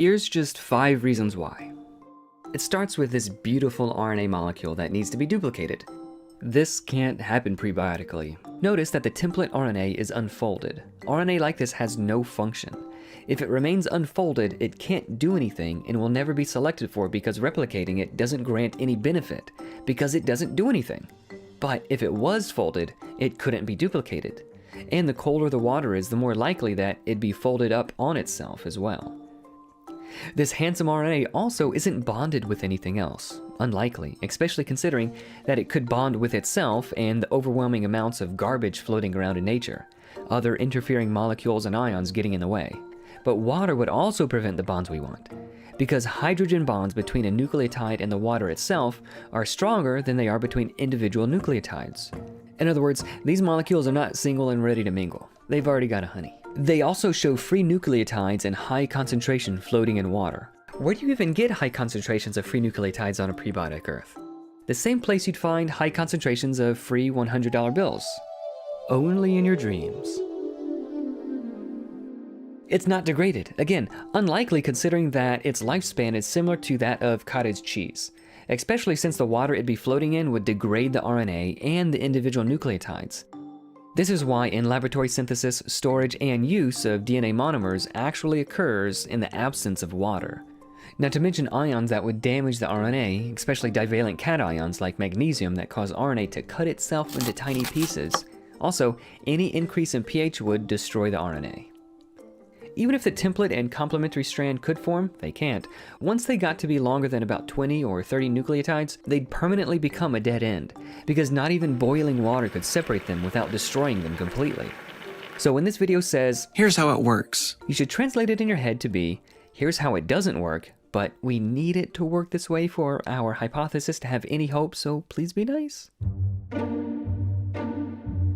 Here's just 5 reasons why. It starts with this beautiful RNA molecule that needs to be duplicated. This can't happen prebiotically. Notice that the template RNA is unfolded. RNA like this has no function. If it remains unfolded, it can't do anything and will never be selected for because replicating it doesn't grant any benefit, because it doesn't do anything. But if it was folded, it couldn't be duplicated. And the colder the water is, the more likely that it'd be folded up on itself as well. This handsome RNA also isn't bonded with anything else. Unlikely, especially considering that it could bond with itself and the overwhelming amounts of garbage floating around in nature, other interfering molecules and ions getting in the way. But water would also prevent the bonds we want, because hydrogen bonds between a nucleotide and the water itself are stronger than they are between individual nucleotides. In other words, these molecules are not single and ready to mingle. They've already got a honey. They also show free nucleotides in high concentration floating in water. Where do you even get high concentrations of free nucleotides on a prebiotic Earth? The same place you'd find high concentrations of free $100 bills. Only in your dreams. It's not degraded. Again, unlikely considering that its lifespan is similar to that of cottage cheese, especially since the water it'd be floating in would degrade the RNA and the individual nucleotides. This is why in laboratory synthesis, storage, and use of DNA monomers actually occurs in the absence of water. Not to mention ions that would damage the RNA, especially divalent cations like magnesium that cause RNA to cut itself into tiny pieces. Also, any increase in pH would destroy the RNA. Even if the template and complementary strand could form, they can't. Once they got to be longer than about 20 or 30 nucleotides, they'd permanently become a dead end, because not even boiling water could separate them without destroying them completely. So when this video says, "Here's how it works," you should translate it in your head to be, "Here's how it doesn't work, but we need it to work this way for our hypothesis to have any hope, so please be nice."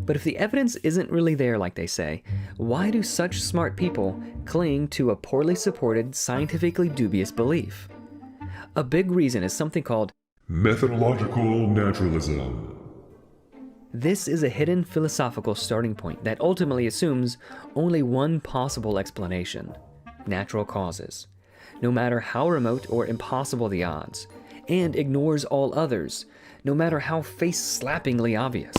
But if the evidence isn't really there like they say, why do such smart people cling to a poorly supported, scientifically dubious belief? A big reason is something called Methodological Naturalism. This is a hidden philosophical starting point that ultimately assumes only one possible explanation: natural causes, no matter how remote or impossible the odds, and ignores all others, no matter how face-slappingly obvious.